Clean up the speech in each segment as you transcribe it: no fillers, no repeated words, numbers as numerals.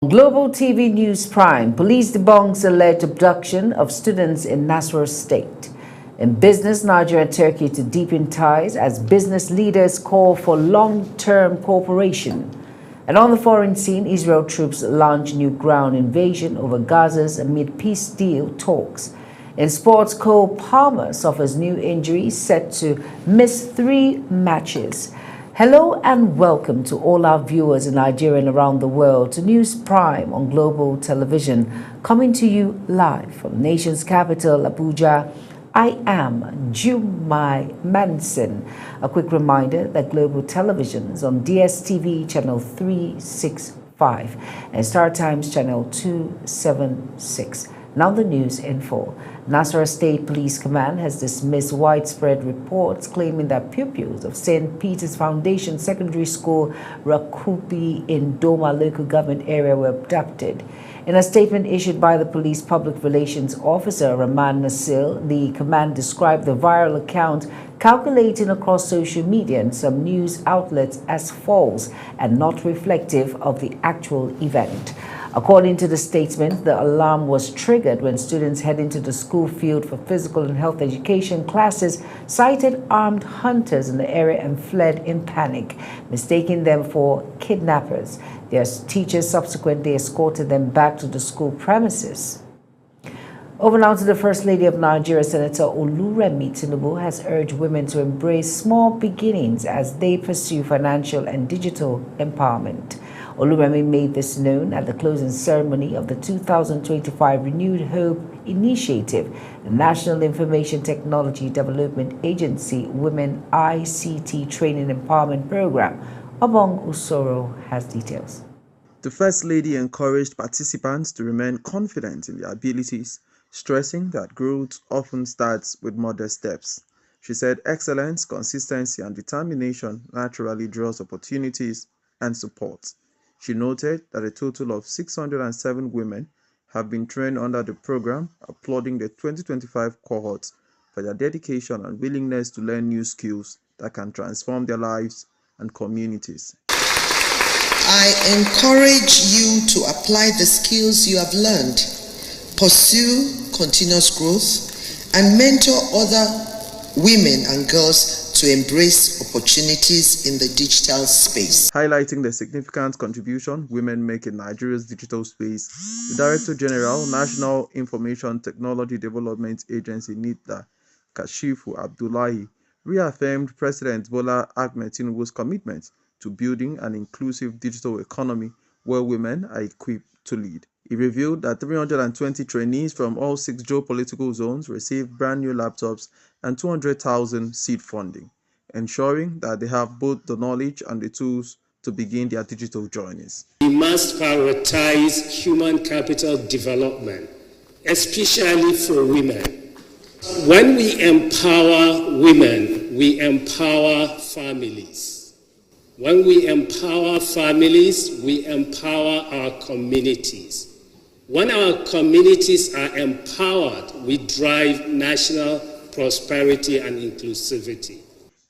Global TV News Prime, police debunks alleged abduction of students in Nasarawa State. In business, Nigeria and Turkey to deepen ties as business leaders call for long-term cooperation. And on the foreign scene, Israel troops launch new ground invasion over Gaza amid peace deal talks. In sports, Cole Palmer suffers new injury, set to miss 3 matches. Hello and welcome to all our viewers in Nigeria and around the world to News Prime on Global Television, coming to you live from the nation's capital, Abuja. I am Jumai Manson. A quick reminder that Global Television is on DSTV channel 365 and Star Times channel 276. Now the news in full. Nasarawa State Police Command has dismissed widespread reports claiming that pupils of St. Peter's Foundation Secondary School, Rakupi in Doma local government area were abducted. In a statement issued by the police public relations officer, Rahman Nasil, the command described the viral account calculating across social media and some news outlets as false and not reflective of the actual event. According to the statement, the alarm was triggered when students heading to the school field for physical and health education classes sighted armed hunters in the area and fled in panic, mistaking them for kidnappers. Their teachers subsequently escorted them back to the school premises. Over now to the First Lady of Nigeria, Senator Oluremi Tinubu has urged women to embrace small beginnings as they pursue financial and digital empowerment. Oluremi made this known at the closing ceremony of the 2025 Renewed Hope Initiative, the National Information Technology Development Agency Women ICT Training Empowerment Program. Obong Usoro has details. The First Lady encouraged participants to remain confident in their abilities, stressing that growth often starts with modest steps. She said excellence, consistency, and determination naturally draws opportunities and support. She noted that a total of 607 women have been trained under the program, applauding the 2025 cohort for their dedication and willingness to learn new skills that can transform their lives and communities. I encourage you to apply the skills you have learned, pursue continuous growth, and mentor other women and girls to embrace opportunities in the digital space. Highlighting the significant contribution women make in Nigeria's digital space, the Director General, National Information Technology Development Agency (NITDA), Kashifu Abdullahi, reaffirmed President Bola Ahmed Tinubu's commitment to building an inclusive digital economy where women are equipped to lead. He revealed that 320 trainees from all 6 geopolitical zones received brand new laptops and 200,000 seed funding, ensuring that they have both the knowledge and the tools to begin their digital journeys. We must prioritize human capital development, especially for women. When we empower women, we empower families. When we empower families, we empower our communities. When our communities are empowered, we drive national prosperity and inclusivity.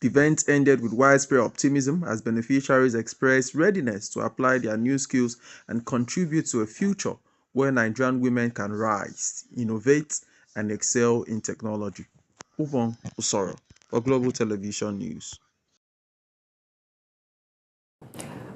The event ended with widespread optimism as beneficiaries expressed readiness to apply their new skills and contribute to a future where Nigerian women can rise, innovate, and excel in technology. Ubong Usoro for Global Television News.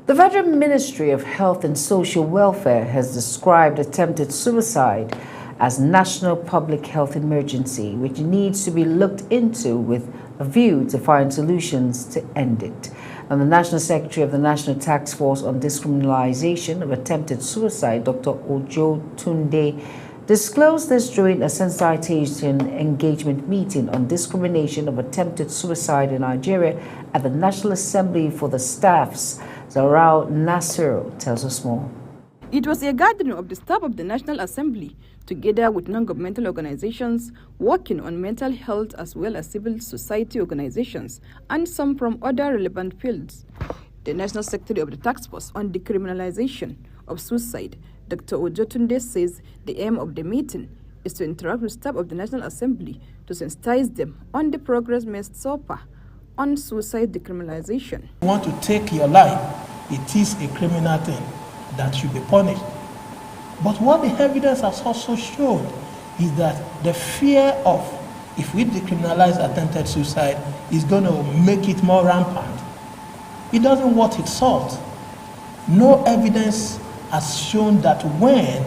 The Federal Ministry of Health and Social Welfare has described attempted suicide as national public health emergency, which needs to be looked into with a view to find solutions to end it. And the National Secretary of the National Task Force on Decriminalization of Attempted Suicide, Dr. Ojo Tunde, disclosed this during a sensitization engagement meeting on discrimination of attempted suicide in Nigeria at the National Assembly for the Staffs. Zarau Nasir tells us more. It was a gathering of the staff of the National Assembly, together with non-governmental organizations working on mental health as well as civil society organizations and some from other relevant fields. The National Secretary of the Task Force on Decriminalization of Suicide, Dr. Ojo Tunde, says the aim of the meeting is to interact with staff of the National Assembly to sensitize them on the progress made so far on suicide decriminalization. You want to take your life, it is a criminal thing that should be punished. But what the evidence has also shown is that the fear of, if we decriminalize attempted suicide, is going to make it more rampant. It doesn't worth its salt. No evidence has shown that when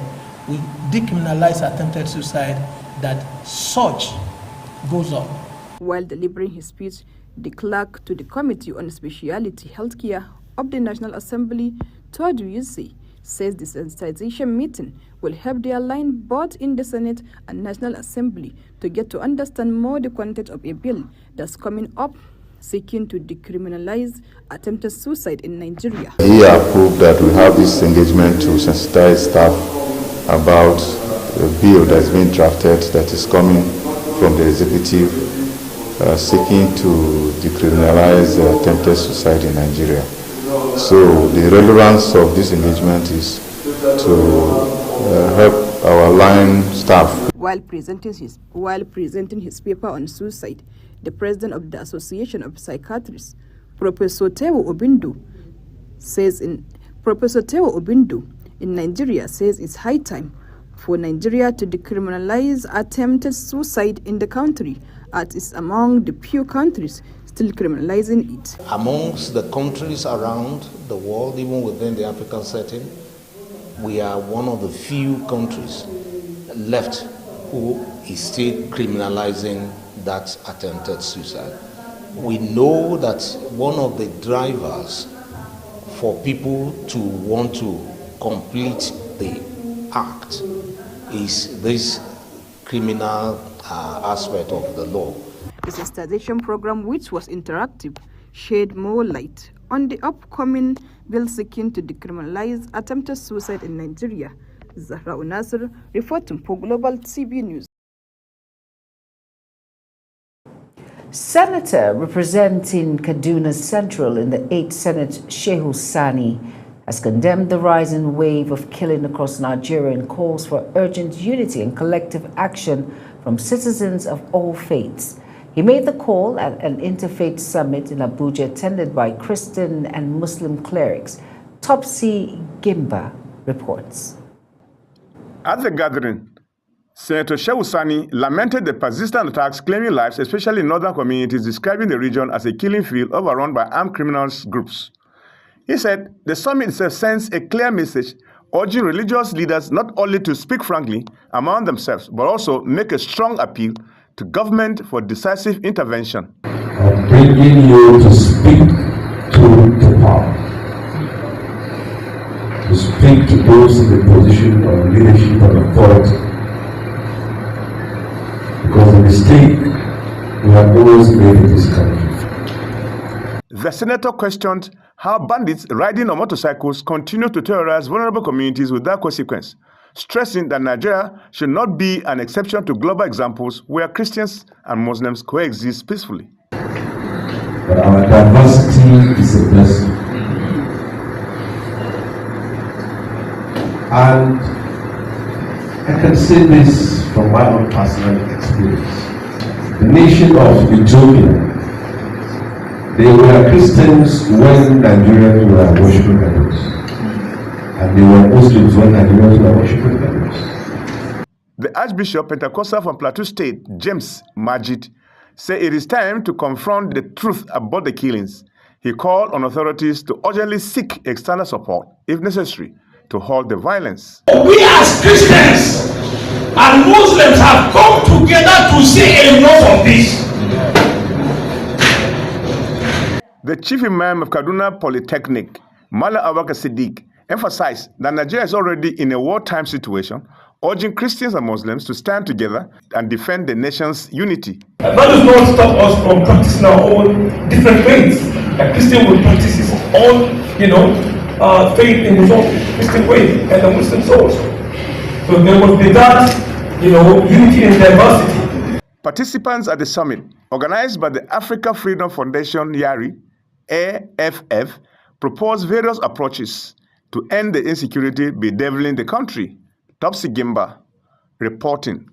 we decriminalize attempted suicide, that such goes up. While delivering his speech, the clerk to the Committee on Specialty Healthcare of the National Assembly, Toadu Yusey, says the sensitization meeting will help the align both in the Senate and National Assembly to get to understand more the content of a bill that's coming up seeking to decriminalize attempted suicide in Nigeria. He approved that we have this engagement to sensitize staff about a bill that's been drafted that is coming from the executive seeking to decriminalize attempted suicide in Nigeria. So the relevance of this engagement is to help our line staff. While presenting his paper on suicide, the president of the Association of Psychiatrists, Professor Tewo Obindo in Nigeria says it's high time for Nigeria to decriminalize attempted suicide in the country, as it's among the few countries still criminalizing it. Amongst the countries around the world, even within the African setting, we are one of the few countries left who is still criminalizing that attempted suicide. We know that one of the drivers for people to want to complete the act is this criminal aspect of the law. The sensitization program, which was interactive, shed more light on the upcoming bill seeking to decriminalize attempted suicide in Nigeria. Zahra Unasir reporting for Global TV News. Senator representing Kaduna Central in the 8th Senate, Shehu Sani, has condemned the rising wave of killing across Nigeria and calls for urgent unity and collective action from citizens of all faiths. He made the call at an interfaith summit in Abuja attended by Christian and Muslim clerics. Topsy Gimba reports. At the gathering, Senator Shehu Sani lamented the persistent attacks claiming lives, especially in northern communities, describing the region as a killing field overrun by armed criminals groups. He said the summit itself sends a clear message urging religious leaders not only to speak frankly among themselves, but also make a strong appeal to government for decisive intervention. I'm bringing you to speak to the power, to speak to those in the position of leadership and authority. Because the mistake we have always made in this country. The senator questioned how bandits riding on motorcycles continue to terrorize vulnerable communities without consequence, stressing that Nigeria should not be an exception to global examples where Christians and Muslims coexist peacefully. But our diversity is a blessing. And I can say this from my own personal experience. The nation of Ethiopia, they were Christians when Nigerians were worshiping idols. And they were Muslims when Nigerians were worshiping idols. The Archbishop Pentecostal from Plateau State, James Majid, said it is time to confront the truth about the killings. He called on authorities to urgently seek external support, if necessary, to halt the violence. We as Christians and Muslims have come together to say enough of this. The chief imam of Kaduna Polytechnic, Mala Abubakar Siddiq, emphasized that Nigeria is already in a wartime situation, urging Christians and Muslims to stand together and defend the nation's unity. That does not stop us from practicing our own different faiths. A Christian will practice his own, faith in his own Christian way, and the Muslims also. So there must be that, unity and diversity. Participants at the summit, organized by the Africa Freedom Foundation YARI, AFF, proposed various approaches to end the insecurity bedeviling the country. Topsy Gimba, reporting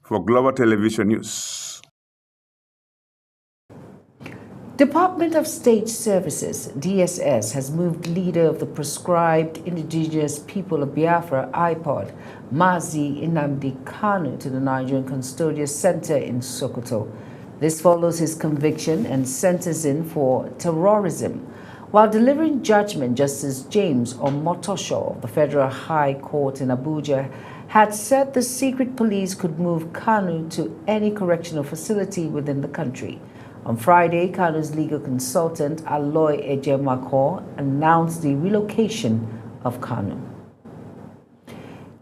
for Global Television News. Department of State Services, DSS, has moved leader of the proscribed indigenous people of Biafra, IPOD, Mazi Nnamdi Kanu, to the Nigerian Custodial Center in Sokoto. This follows his conviction and sentencing for terrorism. While delivering judgment, Justice James Omotosho of the Federal High Court in Abuja had said the secret police could move Kanu to any correctional facility within the country. On Friday, Kanu's legal consultant, Aloy Ejemako, announced the relocation of Kanu.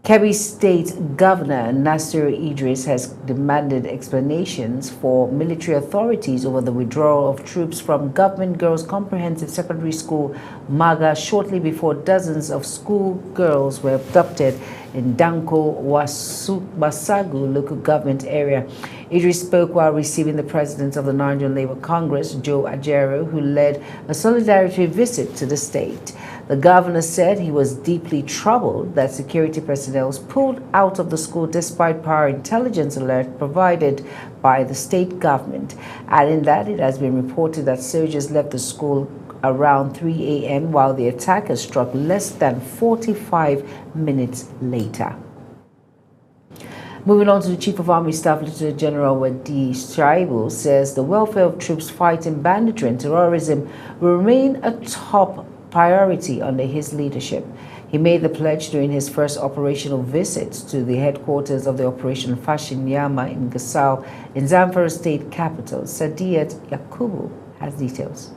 Kebbi State Governor Nasir Idris has demanded explanations for military authorities over the withdrawal of troops from Government Girls Comprehensive Secondary School, Maga, shortly before dozens of school girls were abducted in Danko Wasagu local government area. Idris spoke while receiving the president of the Nigerian Labour Congress, Joe Ajero, who led a solidarity visit to the state. The governor said he was deeply troubled that security personnel was pulled out of the school despite prior intelligence alert provided by the state government, adding that it has been reported that soldiers left the school around 3 a.m. while the attacker struck less than 45 minutes later. Moving on to the Chief of Army Staff, Lieutenant General Wadi Shaibu, says the welfare of troops fighting banditry and terrorism will remain a top priority under his leadership. He made the pledge during his first operational visit to the headquarters of the Operation Fashinyama in Gusau, in Zamfara state capital. Sadiat Yakubu has details.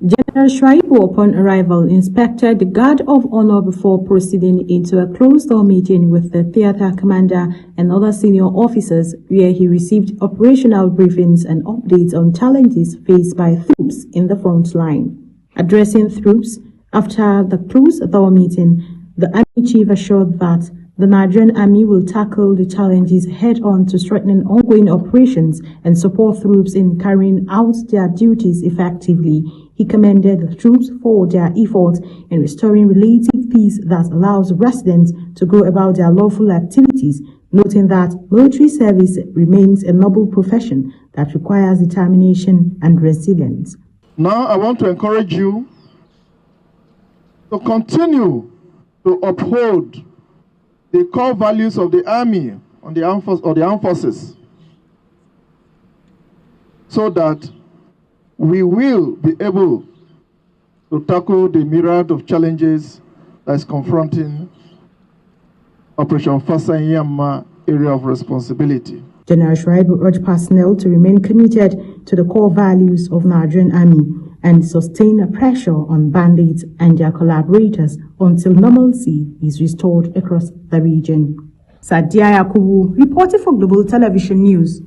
General Shaibu, upon arrival, inspected the guard of honor before proceeding into a closed-door meeting with the theater commander and other senior officers, where he received operational briefings and updates on challenges faced by troops in the front line. Addressing troops after the closed-door meeting, the Army Chief assured that the Nigerian Army will tackle the challenges head-on to strengthen ongoing operations and support troops in carrying out their duties effectively. He commended the troops for their efforts in restoring relative peace that allows residents to go about their lawful activities, noting that military service remains a noble profession that requires determination and resilience. Now I want to encourage you to continue to uphold the core values of the Army or the armed forces, so that we will be able to tackle the myriad of challenges that is confronting Operation Fasanyama area of responsibility. General Shaibu urged personnel to remain committed to the core values of Nigerian Army and sustain a pressure on bandits and their collaborators until normalcy is restored across the region. Sadia Yakubu, reporting for Global Television News.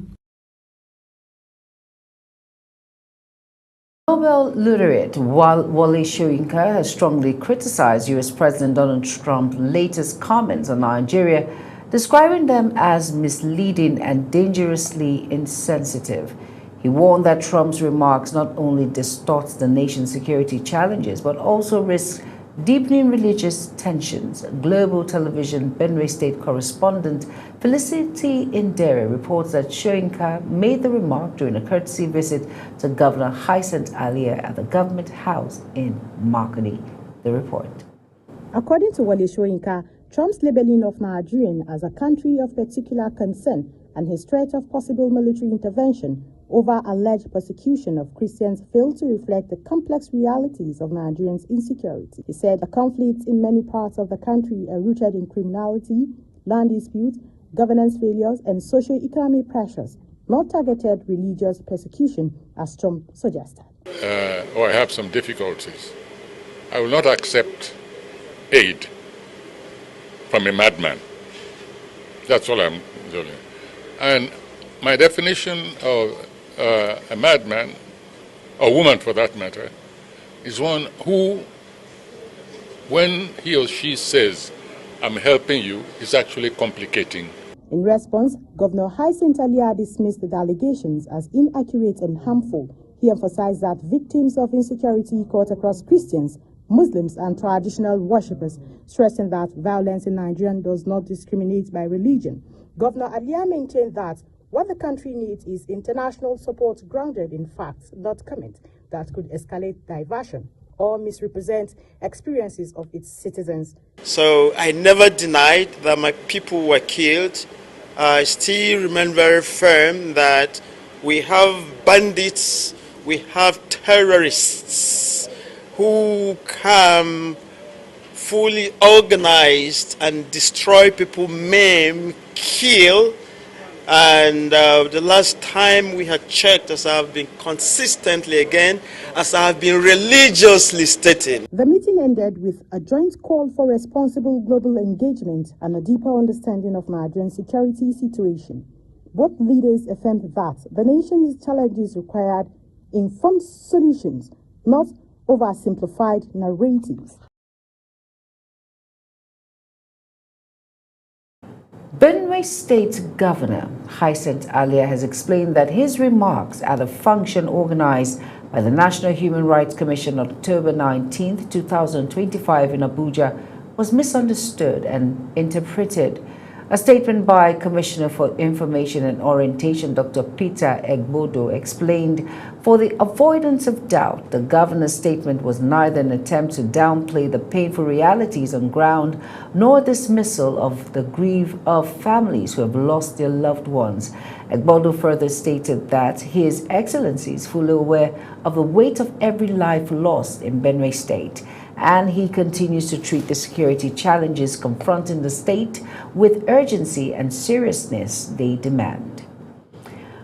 Nobel laureate Wole Soyinka has strongly criticized U.S. President Donald Trump's latest comments on Nigeria, describing them as misleading and dangerously insensitive. He warned that Trump's remarks not only distort the nation's security challenges, but also risk deepening religious tensions. Global Television Benue State correspondent Felicity Indere reports that Soyinka made the remark during a courtesy visit to Governor Hyacinth Alia at the Government House in Makurdi. The report. According to Wole Soyinka, Trump's labeling of Nigeria as a country of particular concern and his threat of possible military intervention over alleged persecution of Christians failed to reflect the complex realities of Nigerians' insecurity. He said the conflicts in many parts of the country are rooted in criminality, land disputes, governance failures, and socio-economic pressures, not targeted religious persecution, as Trump suggested. I have some difficulties. I will not accept aid from a madman. That's all I'm doing. And my definition of a madman, or woman for that matter, is one who, when he or she says, I'm helping you, is actually complicating. In response, Governor Hyacinth Alia dismissed the allegations as inaccurate and harmful. He emphasized that victims of insecurity cut across Christians, Muslims, and traditional worshippers, stressing that violence in Nigeria does not discriminate by religion. Governor Alia maintained that what the country needs is international support grounded in facts, not comment. that could escalate diversion or misrepresent experiences of its citizens. So I never denied that my people were killed. I still remain very firm that we have bandits, we have terrorists who come fully organized and destroy people, maim, kill. And the last time we had checked, as I have been consistently again, as I have been religiously stating. The meeting ended with a joint call for responsible global engagement and a deeper understanding of Nigerian security situation. Both leaders affirmed that the nation's challenges required informed solutions, not oversimplified narratives. Benue State Governor Hyacinth Alia has explained that his remarks at a function organized by the National Human Rights Commission on October 19, 2025 in Abuja was misunderstood and interpreted. A statement by Commissioner for Information and Orientation, Dr. Peter Egbodo, explained, for the avoidance of doubt, the governor's statement was neither an attempt to downplay the painful realities on ground, nor a dismissal of the grief of families who have lost their loved ones. Egbodo further stated that His Excellency is fully aware of the weight of every life lost in Benue State, and he continues to treat the security challenges confronting the state with urgency and seriousness they demand.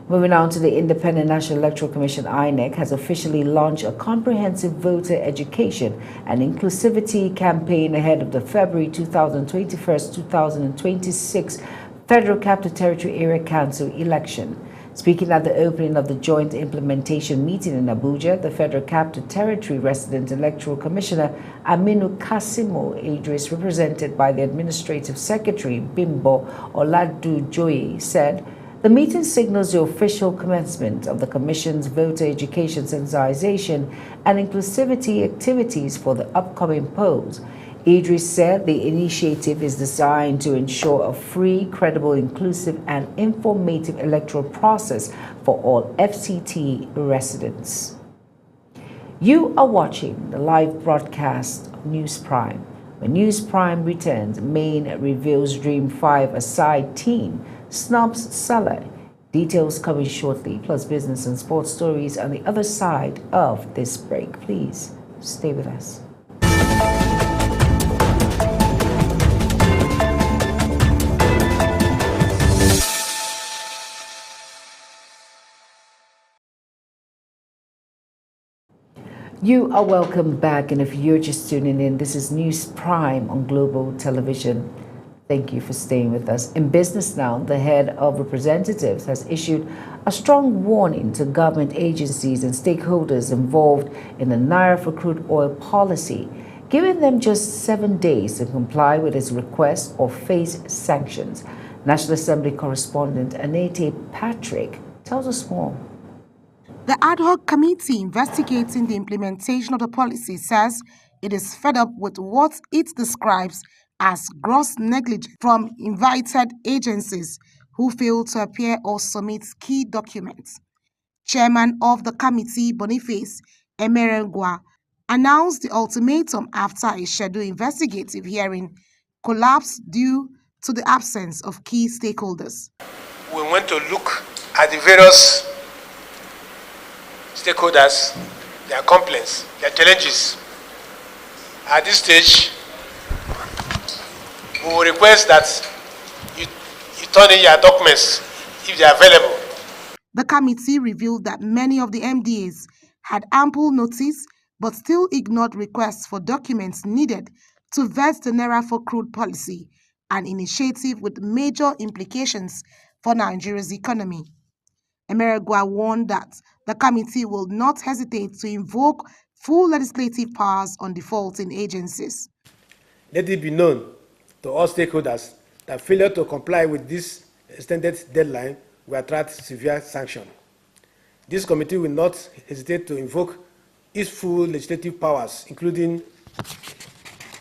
Moving on to the Independent National Electoral Commission, INEC has officially launched a comprehensive voter education and inclusivity campaign ahead of the February 2026 Federal Capital Territory Area Council election. Speaking at the opening of the joint implementation meeting in Abuja, the Federal Capital Territory Resident Electoral Commissioner Aminu Kasimo Idris, represented by the Administrative Secretary Bimbo Oladujoye, said the meeting signals the official commencement of the Commission's voter education sensitization and inclusivity activities for the upcoming polls. Idris said the initiative is designed to ensure a free, credible, inclusive, and informative electoral process for all FCT residents. You are watching the live broadcast of News Prime. When News Prime returns, Maine reveals Dream 5 Aside team snubs Salah. Details coming shortly, plus business and sports stories on the other side of this break. Please stay with us. You are welcome back, and if you're just tuning in, this is News Prime on Global Television. Thank you for staying with us. In business now, the head of representatives has issued a strong warning to government agencies and stakeholders involved in the Naira for crude oil policy, giving them just 7 days to comply with its request or face sanctions. National Assembly correspondent Anete Patrick tells us more. The ad hoc committee investigating the implementation of the policy says it is fed up with what it describes as gross negligence from invited agencies who fail to appear or submit key documents. Chairman of the committee, Boniface Emerengwa, announced the ultimatum after a scheduled investigative hearing collapsed due to the absence of key stakeholders. We want to look at the various stakeholders, their complaints, their challenges. At this stage, we will request that you turn in your documents if they are available. The committee revealed that many of the MDAs had ample notice but still ignored requests for documents needed to vet the Naira for crude policy, an initiative with major implications for Nigeria's economy. Emerengwa warned that the committee will not hesitate to invoke full legislative powers on defaulting agencies. Let it be known to all stakeholders that failure to comply with this extended deadline will attract severe sanction. This committee will not hesitate to invoke its full legislative powers, including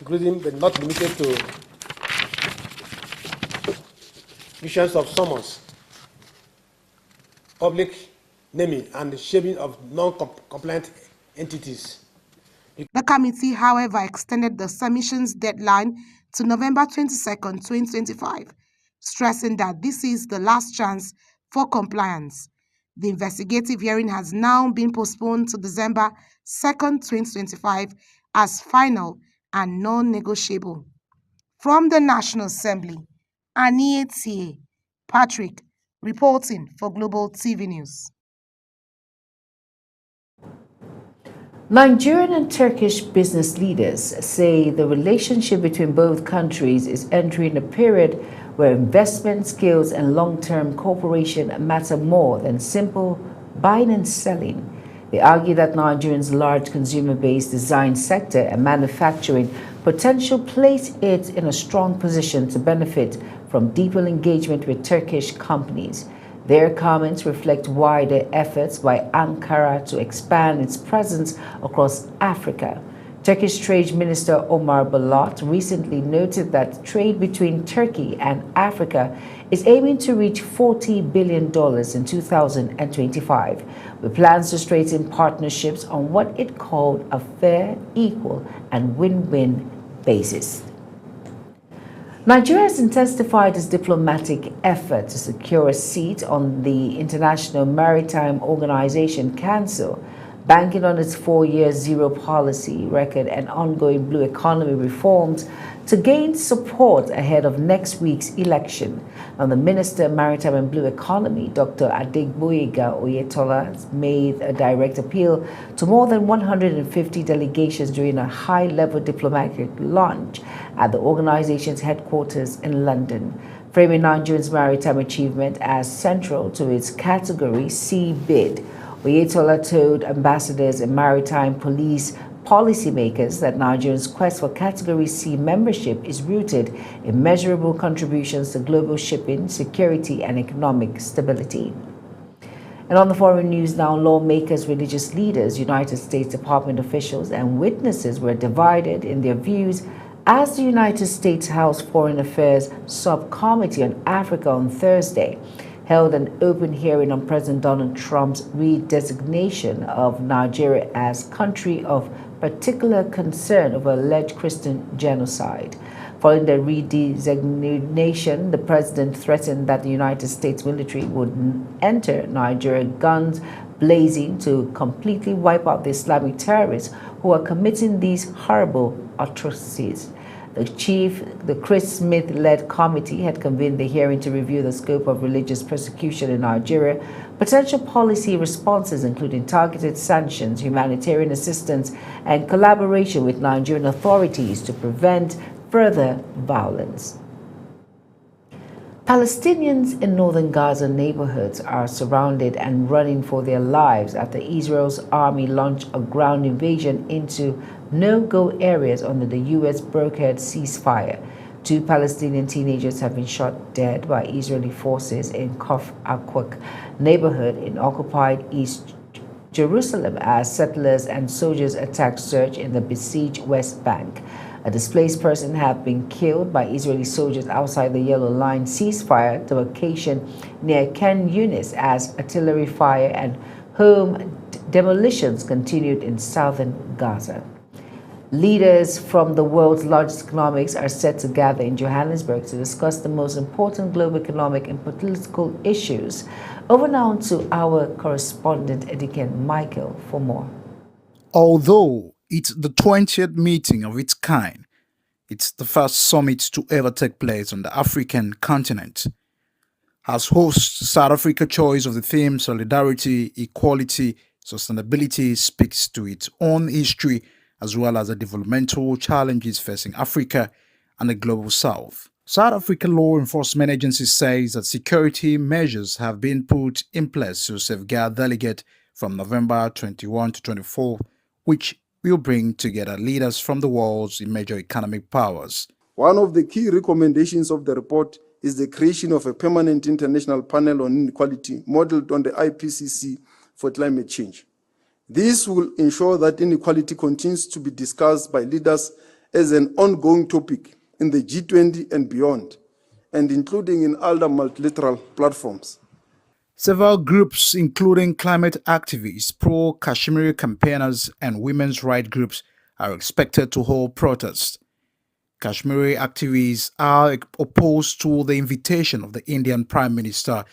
but not limited to issuance of summons, public naming, and shaming of non-compliant entities. The committee, however, extended the submissions deadline to November 22, 2025, stressing that this is the last chance for compliance. The investigative hearing has now been postponed to December 2, 2025 as final and non-negotiable. From the National Assembly, Anie Tie Patrick, reporting for Global TV News. Nigerian and Turkish business leaders say the relationship between both countries is entering a period where investment, skills, and long-term cooperation matter more than simple buying and selling. They argue that Nigeria's large consumer-based design sector and manufacturing potential place it in a strong position to benefit from deeper engagement with Turkish companies. Their comments reflect wider efforts by Ankara to expand its presence across Africa. Turkish Trade Minister Omar Balat recently noted that trade between Turkey and Africa is aiming to reach $40 billion in 2025, with plans to strengthen partnerships on what it called a fair, equal, and win-win basis. Nigeria has intensified its diplomatic effort to secure a seat on the International Maritime Organization Council, banking on its 4-year zero policy record and ongoing blue economy reforms to gain support ahead of next week's election. Now, the Minister of Maritime and Blue Economy, Dr. Adegboyega Oyetola, has made a direct appeal to more than 150 delegations during a high-level diplomatic launch at the organization's headquarters in London, framing Nigeria's maritime achievement as central to its Category C bid. Oyetola told ambassadors and maritime police policymakers that Nigeria's quest for Category C membership is rooted in measurable contributions to global shipping, security, and economic stability. And on the foreign news now, lawmakers, religious leaders, United States Department officials, and witnesses were divided in their views as the United States House Foreign Affairs Subcommittee on Africa on Thursday held an open hearing on President Donald Trump's redesignation of Nigeria as country of particular concern over alleged Christian genocide. Following the redesignation, the president threatened that the United States military would enter Nigeria guns blazing to completely wipe out the Islamic terrorists who are committing these horrible atrocities. The Chris Smith-led committee had convened the hearing to review the scope of religious persecution in Nigeria, potential policy responses including targeted sanctions, humanitarian assistance, and collaboration with Nigerian authorities to prevent further violence. Palestinians in northern Gaza neighborhoods are surrounded and running for their lives after Israel's army launched a ground invasion into no-go areas under the U.S. brokered ceasefire. 2 Palestinian teenagers have been shot dead by Israeli forces in Kaf Akwak neighborhood in occupied East Jerusalem as settlers and soldiers attacked surge in the besieged West Bank. A displaced person had been killed by Israeli soldiers outside the Yellow Line ceasefire demarcation near Khan Yunis as artillery fire and home demolitions continued in southern Gaza. Leaders from the world's largest economies are set to gather in Johannesburg to discuss the most important global economic and political issues. Over now to our correspondent, Ediken Michael, for more. Although it's the 20th meeting of its kind, it's the first summit to ever take place on the African continent. As host, South Africa's choice of the theme Solidarity, Equality, Sustainability speaks to its own history as well as the developmental challenges facing Africa and the global south. South African law enforcement agency says that security measures have been put in place to safeguard delegates from November 21 to 24, which will bring together leaders from the world's major economic powers. One of the key recommendations of the report is the creation of a permanent international panel on inequality modeled on the IPCC for climate change. This will ensure that inequality continues to be discussed by leaders as an ongoing topic in the G20 and beyond, and including in other multilateral platforms. Several groups, including climate activists, pro-Kashmiri campaigners, and women's rights groups, are expected to hold protests. Kashmiri activists are opposed to the invitation of the Indian Prime Minister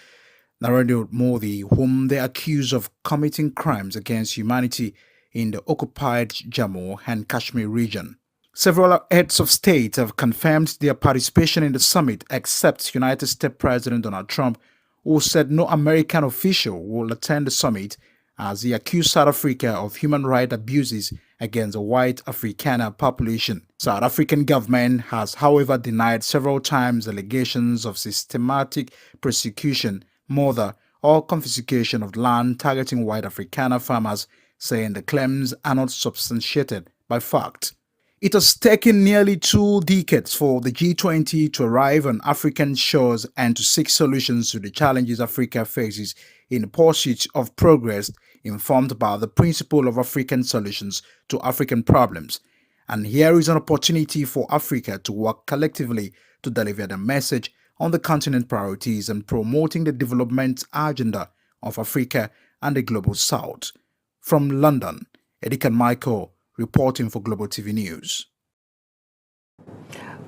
Narendra Modi, whom they accuse of committing crimes against humanity in the occupied Jammu and Kashmir region. Several heads of state have confirmed their participation in the summit, except United States President Donald Trump, who said no American official will attend the summit as he accused South Africa of human rights abuses against the white Afrikaner population. South African government has, however, denied several times allegations of systematic persecution, murder, or confiscation of land targeting white Afrikaner farmers, saying the claims are not substantiated by fact. It has taken nearly 2 decades for the G20 to arrive on African shores and to seek solutions to the challenges Africa faces in pursuit of progress informed by the principle of African solutions to African problems. And here is an opportunity for Africa to work collectively to deliver the message on the continent priorities and promoting the development agenda of Africa and the Global South. From London, Edikan Michael, reporting for Global TV News.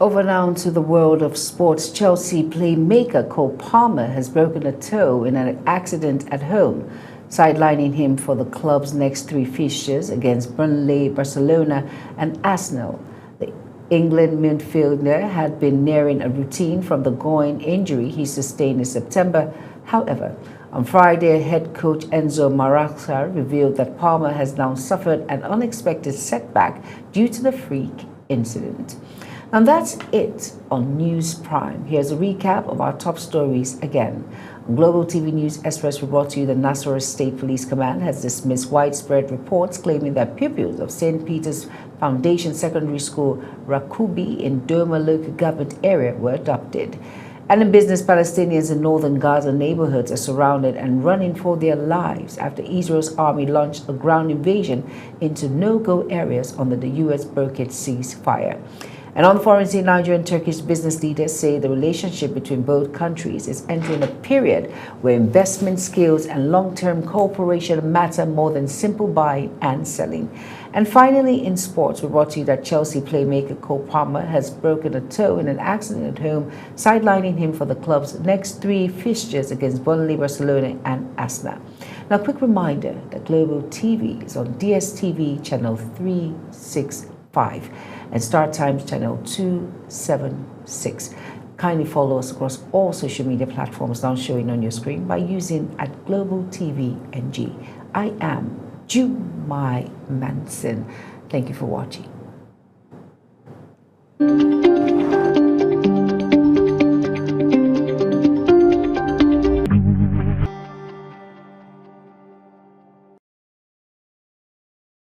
Over now to the world of sports. Chelsea playmaker Cole Palmer has broken a toe in an accident at home, sidelining him for the club's next 3 fixtures against Burnley, Barcelona and Arsenal. The England midfielder had been nearing a routine from the groin injury he sustained in September. However, on Friday, head coach Enzo Maresca revealed that Palmer has now suffered an unexpected setback due to the freak incident. And that's it on News Prime. Here's a recap of our top stories again. On Global TV News Express, we brought to you the Nasarawa State Police Command has dismissed widespread reports claiming that pupils of St. Peter's Foundation Secondary School, Rakubi, in Doma local government area were adopted. And in business, Palestinians in northern Gaza neighborhoods are surrounded and running for their lives after Israel's army launched a ground invasion into no-go areas under the U.S. blockade ceasefire. And on foreign scene, Nigerian and Turkish business leaders say the relationship between both countries is entering a period where investment skills and long-term cooperation matter more than simple buying and selling. And finally, in sports, we brought to you that Chelsea playmaker Cole Palmer has broken a toe in an accident at home, sidelining him for the club's next 3 fixtures against Burnley, Barcelona and Arsenal. Now, quick reminder that Global TV is on DSTV channel 365 and Star Times channel 276. Kindly follow us across all social media platforms now showing on your screen by using @GlobalTVNG. I am Jumai Manson. Thank you for watching.